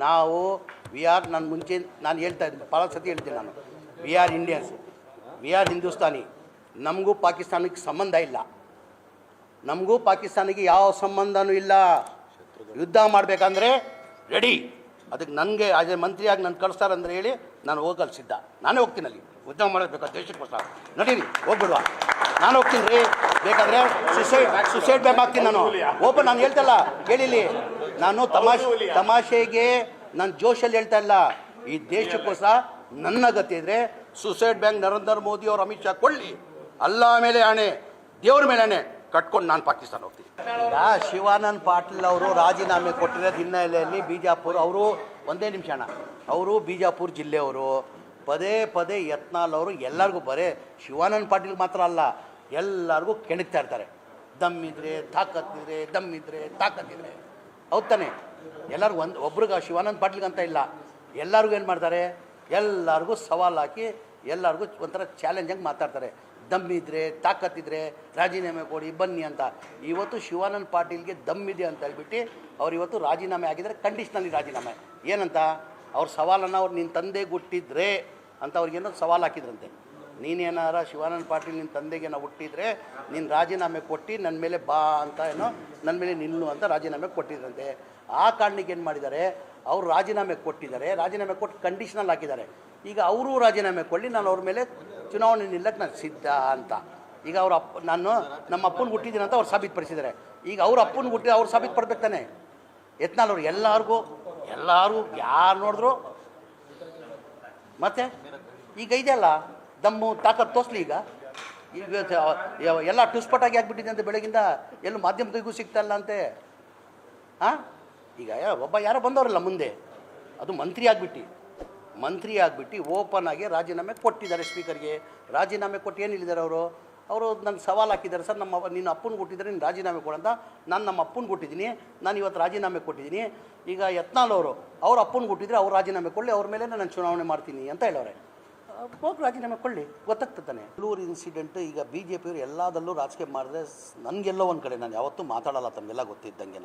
ನಾವು ನಾನು ಮುಂಚೆ ನಾನು ಹೇಳ್ತಾ ಇದ್ದೀನಿ, ಭಾಳ ಸತಿ ಹೇಳ್ತೀನಿ ನಾನು, we are Indians, we are Hindustani. ನಮಗೂ ಪಾಕಿಸ್ತಾನಕ್ಕೆ ಸಂಬಂಧ ಇಲ್ಲ, ನಮಗೂ ಪಾಕಿಸ್ತಾನಿಗೆ ಯಾವ ಸಂಬಂಧನೂ ಇಲ್ಲ. ಯುದ್ಧ ಮಾಡಬೇಕಂದ್ರೆ ರೆಡಿ. ಅದಕ್ಕೆ ನನಗೆ ಆಸ್ ಎ ಮಂತ್ರಿಯಾಗಿ ನಾನು ಕಳಿಸ್ತಾರಂದ್ರೆ ಹೇಳಿ ನಾನು ಹೋಗಲು ಸಿದ್ಧ. ನಾನೇ ಹೋಗ್ತೀನಿ ಅಲ್ಲಿ ಯುದ್ಧ ಮಾಡಬೇಕು ದೇಶಕ್ಕೋಸ್ಕರ. ನಡೀರಿ ಹೋಗ್ಬಿಡುವ, ನಾನು ಹೋಗ್ತೀನಿ ರೀ. ಬೇಕಾದರೆ ಸುಸೈಡ್ ಬ್ಯಾಗ್ ಹಾಕ್ತೀನಿ ನಾನು. ಓಪನ್ ನಾನು ಹೇಳ್ತಲ್ಲ, ಕೇಳಿಲಿ, ನಾನು ತಮಾಷೆಗೆ ನಾನು ಜೋಶಲ್ಲಿ ಹೇಳ್ತಾ ಇಲ್ಲ. ಈ ದೇಶಕ್ಕೋಸ್ಕರ ನನ್ನ ಗತಿ ಇದ್ದರೆ ಸುಸೈಡ್ ಬ್ಯಾಂಕ್ ನರೇಂದ್ರ ಮೋದಿ ಅವರು ಅಮಿತ್ ಶಾ ಕೊಳ್ಳಿ, ಅಲ್ಲ ಮೇಲೆ ಆಣೆ, ದೇವ್ರ ಮೇಲೆ ಆಣೆ ಕಟ್ಕೊಂಡು ನಾನು ಪಾಕಿಸ್ತಾನ ಹೋಗ್ತೀನಿ. ಈಗ ಶಿವಾನಂದ ಪಾಟೀಲ್ ಅವರು ರಾಜೀನಾಮೆ ಕೊಟ್ಟಿರೋದು ಹಿನ್ನೆಲೆಯಲ್ಲಿ ಬಿಜಾಪುರ ಅವರು, ಒಂದೇ ನಿಮಿಷ ಅಣ್ಣ, ಅವರು ಬಿಜಾಪುರ ಜಿಲ್ಲೆಯವರು. ಪದೇ ಪದೇ ಯತ್ನಾಳ್ ಅವರು ಎಲ್ಲರಿಗೂ, ಬರೇ ಶಿವಾನಂದ ಪಾಟೀಲ್ ಮಾತ್ರ ಅಲ್ಲ, ಎಲ್ಲರಿಗೂ ಕೆಣಕ್ತಾ ಇರ್ತಾರೆ. ದಮ್ಮಿದ್ರೆ ತಾಕತ್ತಿದ್ರೆ, ದಮ್ಮಿದ್ರೆ ತಾಕತ್ತಿದ್ರೆ. ಹೌದು ತಾನೆ? ಎಲ್ಲರಿಗೂ ಒಬ್ರಿಗೆ ಶಿವಾನಂದ ಪಾಟೀಲ್ಗಂತ ಇಲ್ಲ, ಎಲ್ಲರಿಗೂ ಏನು ಮಾಡ್ತಾರೆ, ಎಲ್ಲರಿಗೂ ಸವಾಲು ಹಾಕಿ ಎಲ್ಲರಿಗೂ ಒಂಥರ ಚಾಲೆಂಜಾಗಿ ಮಾತಾಡ್ತಾರೆ. ದಮ್ಮಿದ್ರೆ ತಾಕತ್ತಿದ್ರೆ ರಾಜೀನಾಮೆ ಕೊಡಿ ಬನ್ನಿ ಅಂತ. ಇವತ್ತು ಶಿವಾನಂದ ಪಾಟೀಲ್ಗೆ ದಮ್ಮಿದೆ ಅಂತ ಹೇಳ್ಬಿಟ್ಟು ಅವ್ರು ಇವತ್ತು ರಾಜೀನಾಮೆ ಆಗಿದ್ದಾರೆ, ಕಂಡೀಷ್ನಲ್ಲಿ ರಾಜೀನಾಮೆ. ಏನಂತ ಅವ್ರ ಸವಾಲನ್ನು ಅವ್ರು ನಿನ್ನ ತಂದೆ ಹುಟ್ಟಿದ್ರೆ ಅಂತ ಅವ್ರಿಗೇನೋ ಸವಾಲು ಹಾಕಿದ್ರಂತೆ. ನೀನೇನಾರ ಶಿವಾನಂದ ಪಾಟೀಲ್ ನಿನ್ನ ತಂದೆಗೇನೋ ಹುಟ್ಟಿದ್ರೆ ನೀನು ರಾಜೀನಾಮೆ ಕೊಟ್ಟು ನನ್ನ ಮೇಲೆ ಬಾ ಅಂತ ಏನೋ, ನನ್ನ ಮೇಲೆ ನಿಲ್ಲು ಅಂತ ರಾಜೀನಾಮೆ ಕೊಟ್ಟಿದ್ರಂತೆ. ಆ ಕಾರಣಕ್ಕೆ ಏನು ಮಾಡಿದ್ದಾರೆ, ಅವರು ರಾಜೀನಾಮೆ ಕೊಟ್ಟಿದ್ದಾರೆ, ರಾಜೀನಾಮೆ ಕೊಟ್ಟು ಕಂಡೀಷ್ನಲ್ ಹಾಕಿದ್ದಾರೆ. ಈಗ ಅವರು ರಾಜೀನಾಮೆ ಕೊಡಲಿ, ನಾನು ಅವ್ರ ಮೇಲೆ ಚುನಾವಣೆ ನಿಲ್ಲಕ್ಕೆ ನಾನು ಸಿದ್ಧ ಅಂತ. ಈಗ ಅವ್ರ ನಾನು ನಮ್ಮ ಅಪ್ಪನಿಗೆ ಹುಟ್ಟಿದ್ದೀನಿ ಅಂತ ಅವ್ರು ಸಾಬೀತುಪಡಿಸಿದ್ದಾರೆ. ಈಗ ಅವ್ರ ಅಪ್ಪನಿಗೆ ಹುಟ್ಟಿದ ಅವ್ರು ಸಾಬೀತುಪಡ್ಬೇಕು ತಾನೆ. ಯತ್ನಾಳ್ ಅವ್ರು ಎಲ್ಲರಿಗೂ ಯಾರು ನೋಡಿದ್ರು ಮತ್ತೆ ಈಗ ಇದೆಯಲ್ಲ ದಮ್ಮು ತಾಕತ್ತು ತೋರಿಸ್ಲಿ. ಈಗ ಎಲ್ಲ ಟುಸ್ಪಟಾಗಿ ಆಗಿಬಿಟ್ಟಿದೆ ಅಂತ ಬೆಳಗಿಂದ ಎಲ್ಲೂ ಮಾಧ್ಯಮದಗೂ ಸಿಗ್ತಾಯಿಲ್ಲ ಅಂತೆ. ಹಾಂ, ಈಗ ಒಬ್ಬ ಯಾರೋ ಬಂದವರಲ್ಲ ಮುಂದೆ, ಅದು ಮಂತ್ರಿ ಆಗಿಬಿಟ್ಟು ಓಪನ್ ಆಗಿ ರಾಜೀನಾಮೆ ಕೊಟ್ಟಿದ್ದಾರೆ ಸ್ಪೀಕರ್ಗೆ. ರಾಜೀನಾಮೆ ಕೊಟ್ಟು ಏನು ಹೇಳಿದ್ದಾರೆ ಅವರು ನನಗೆ ಸವಾಲು ಹಾಕಿದ್ದಾರೆ, ಸರ್ ನಿನ್ನ ಅಪ್ಪನಿಗೆ ಕೊಟ್ಟಿದ್ದಾರೆ, ನೀನು ರಾಜೀನಾಮೆ ಕೊಡಂತ. ನಾನು ನಮ್ಮ ಅಪ್ಪನಿಗೆ ಕೊಟ್ಟಿದ್ದೀನಿ, ನಾನು ಇವತ್ತು ರಾಜೀನಾಮೆ ಕೊಟ್ಟಿದ್ದೀನಿ. ಈಗ ಯತ್ನಾಳ್ ಅವ್ರ ಅಪ್ಪನಿಗೆ ಕೊಟ್ಟಿದ್ರೆ ಅವ್ರು ರಾಜೀನಾಮೆ ಕೊಡಲಿ, ಅವ್ರ ಮೇಲೆ ನಾನು ಚುನಾವಣೆ ಮಾಡ್ತೀನಿ ಅಂತ ಹೇಳೋರೆ. ಹೋಗಿ ರಾಜೀನಾಮೆ ಕೊಡಲಿ, ಗೊತ್ತಾಗ್ತದೆ. ಬೆಂಗಳೂರು ಇನ್ಸಿಡೆಂಟ್ ಈಗ ಬಿ ಜೆ ಪಿಯವರು ಎಲ್ಲದಲ್ಲೂ ರಾಜಕೀಯ ಮಾಡಿದ್ರೆ ನನಗೆಲ್ಲೋ ಒಂದು ಕಡೆ, ನಾನು ಯಾವತ್ತೂ ಮಾತಾಡಲ್ಲ, ತಮಗೆಲ್ಲ ಗೊತ್ತಿದ್ದಂಗೆ.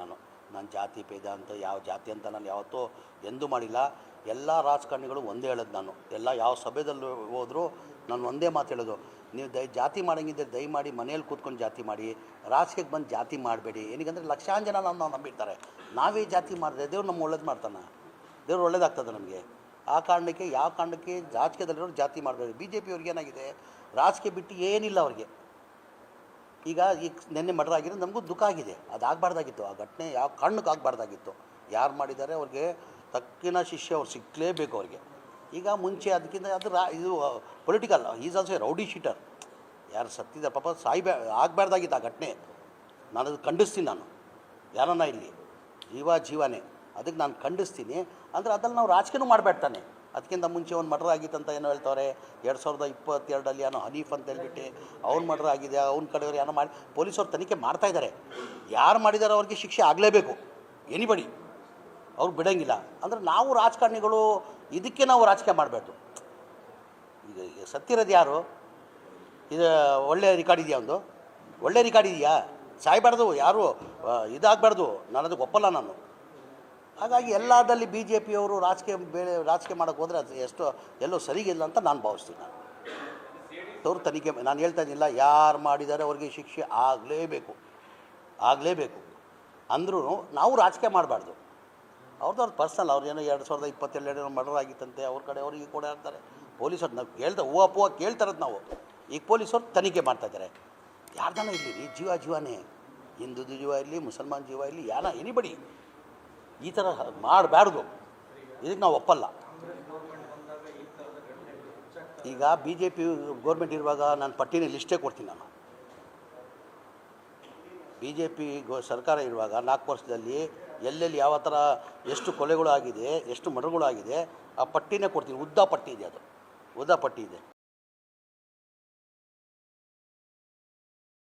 ನಾನು ಜಾತಿ ಭೇದ ಅಂತ ಯಾವ ಜಾತಿ ಅಂತ ನಾನು ಯಾವತ್ತೂ ಎಂದೂ ಮಾಡಿಲ್ಲ. ಎಲ್ಲ ರಾಜಕಾರಣಿಗಳು ಒಂದೇ ಹೇಳೋದು ನಾನು. ಎಲ್ಲ ಯಾವ ಸಭೆದಲ್ಲಿ ಹೋದರೂ ನಾನು ಒಂದೇ ಮಾತು ಹೇಳೋದು, ನೀವು ಜಾತಿ ಮಾಡೋಂಗಿದ್ದರೆ ದಯಮಾಡಿ ಮನೇಲಿ ಕೂತ್ಕೊಂಡು ಜಾತಿ ಮಾಡಿ, ರಾಜಕೀಯಕ್ಕೆ ಬಂದು ಜಾತಿ ಮಾಡಬೇಡಿ. ಏನಕ್ಕಂದರೆ ಲಕ್ಷಾಂತರ ಜನ ನಾವು ನಂಬಿರ್ತಾರೆ. ನಾವೇ ಜಾತಿ ಮಾಡಿದ್ರೆ ದೇವ್ರು ನಮ್ಮ ಒಳ್ಳೇದು ಮಾಡ್ತಾನೆ, ದೇವ್ರು ಒಳ್ಳೇದಾಗ್ತದೆ ನಮಗೆ. ಆ ಕಾರಣಕ್ಕೆ ಯಾವ ಕಾರಣಕ್ಕೆ ರಾಜಕೀಯದಲ್ಲಿರೋರು ಜಾತಿ ಮಾಡಬೇಡಿ. ಬಿ ಜೆ ಪಿಯವ್ರಿಗೆ ಏನಾಗಿದೆ, ರಾಜಕೀಯ ಬಿಟ್ಟು ಏನಿಲ್ಲ ಅವ್ರಿಗೆ. ಈಗ ನೆನ್ನೆ ಮರ್ಡರ್ ಆಗಿರೋ ನಮಗೂ ದುಃಖ ಆಗಿದೆ. ಅದು ಆಗಬಾರ್ದಾಗಿತ್ತು, ಆ ಘಟನೆ ಯಾವ ಕಾರಣಕ್ಕೆ ಆಗಬಾರ್ದಾಗಿತ್ತು. ಯಾರು ಮಾಡಿದ್ದಾರೆ ಅವ್ರಿಗೆ ತಕ್ಕಿನ ಶಿಷ್ಯ ಅವ್ರು ಸಿಕ್ಕಲೇಬೇಕು ಅವ್ರಿಗೆ. ಈಗ ಮುಂಚೆ ಅದಕ್ಕಿಂತ ಇದು political, is also A rowdy sheeter. ಯಾರು ಸತ್ತಿದ್ದಾರೆ ಪಾಪ ಆಗಬಾರ್ದಾಗಿತ್ತು ಆ ಘಟನೆ. ನಾನು ಅದು ಖಂಡಿಸ್ತೀನಿ. ನಾನು ಯಾರನ್ನ ಇಲ್ಲಿ ಜೀವನೇ, ಅದಕ್ಕೆ ನಾನು ಖಂಡಿಸ್ತೀನಿ. ಅಂದರೆ ಅದ್ರಲ್ಲಿ ನಾವು ರಾಜಕೀಯನೂ ಮಾಡಬೇಡ್ತಾನೆ. ಅದಕ್ಕಿಂತ ಮುಂಚೆ ಒಂದು ಮರ್ಡರ್ ಆಗಿತ್ತು ಅಂತ ಏನೋ ಹೇಳ್ತವ್ರೆ, 2022 ಏನೋ ಹನೀಫ್ ಅಂತ ಹೇಳ್ಬಿಟ್ಟು ಅವ್ನು ಮರ್ಡರ್ ಆಗಿದೆ, ಅವ್ನ ಕಡೆಯವ್ರು ಏನೋ ಮಾಡಿ ಪೊಲೀಸವ್ರು ತನಿಖೆ ಮಾಡ್ತಾಯಿದ್ದಾರೆ. ಯಾರು ಮಾಡಿದಾರೋ ಅವ್ರಿಗೆ ಶಿಕ್ಷೆ ಆಗಲೇಬೇಕು, ಎನಿಬಡಿ, ಅವ್ರು ಬಿಡೋಂಗಿಲ್ಲ. ಅಂದರೆ ನಾವು ರಾಜಕಾರಣಿಗಳು ಇದಕ್ಕೆ ನಾವು ರಾಜಕೀಯ ಮಾಡಬಾರ್ದು. ಈಗ ಸತ್ತಿರೋದು ಯಾರು, ಇದು ಒಳ್ಳೆ ರಿಕಾರ್ಡ್ ಇದೆಯಾ, ಒಂದು ಒಳ್ಳೆ ರಿಕಾರ್ಡ್ ಇದೆಯಾ? ಸಾಯ್ಬಾರ್ದು, ಯಾರು ಇದಾಗಬಾರ್ದು. ನಾನು ಅದಕ್ಕೆ ಒಪ್ಪಲ್ಲ ನಾನು. ಹಾಗಾಗಿ ಎಲ್ಲದಲ್ಲಿ ಬಿ ಜೆ ಪಿಯವರು ರಾಜಕೀಯ ಮಾಡೋಕ್ಕೆ ಹೋದರೆ ಅದು ಎಲ್ಲೋ ಸರಿಗಿಲ್ಲ ಅಂತ ನಾನು ಭಾವಿಸ್ತೀನಿ. ಅವರು ತನಿಖೆ, ನಾನು ಹೇಳ್ತಾ ಇದ್ದಿಲ್ಲ, ಯಾರು ಮಾಡಿದ್ದಾರೆ ಅವ್ರಿಗೆ ಶಿಕ್ಷೆ ಆಗಲೇಬೇಕು ಅಂದರೂ ನಾವು ರಾಜಕೀಯ ಮಾಡಬಾರ್ದು. ಅವ್ರದ್ದು ಪರ್ಸನಲ್, ಅವ್ರೇನೋ 2022 ಮರ್ಡರ್ ಆಗಿತ್ತಂತೆ, ಅವ್ರ ಕಡೆ ಅವ್ರಿಗೆ ಕೂಡ ಇರ್ತಾರೆ. ಪೊಲೀಸರು ನಾವು ಹೂವು ಕೇಳ್ತಾರದು ನಾವು. ಈಗ ಪೊಲೀಸರು ತನಿಖೆ ಮಾಡ್ತಾಯಿದ್ದಾರೆ. ಯಾರ್ದಾನ ಇರಲಿ, ಜೀವನೇ, ಹಿಂದೂ ಜೀವ ಇರಲಿ, ಮುಸಲ್ಮಾನ್ ಜೀವ ಇರಲಿ, ಎನಿಬಡಿ ಈ ಥರ ಮಾಡಬಾರ್ದು. ಇದಕ್ಕೆ ನಾವು ಒಪ್ಪಲ್ಲ. ಈಗ ಬಿ ಜೆ ಪಿ ಗೌರ್ಮೆಂಟ್ ಇರುವಾಗ ನಾನು ಪಟ್ಟಿನ ಲಿಸ್ಟೇ ಕೊಡ್ತೀನಿ. ನಾನು ಬಿ ಜೆ ಪಿ ಸರ್ಕಾರ ಇರುವಾಗ 4 ವರ್ಷದಲ್ಲಿ ಎಲ್ಲೆಲ್ಲಿ ಯಾವ ಥರ ಎಷ್ಟು ಕೊಲೆಗಳು ಆಗಿದೆ, ಎಷ್ಟು ಮರ್ಡರ್ಗಳು ಆಗಿದೆ, ಆ ಪಟ್ಟಿನೇ ಕೊಡ್ತೀನಿ. ಉದ್ದ ಪಟ್ಟಿ ಇದೆ, ಅದು ಉದ್ದ ಪಟ್ಟಿ ಇದೆ.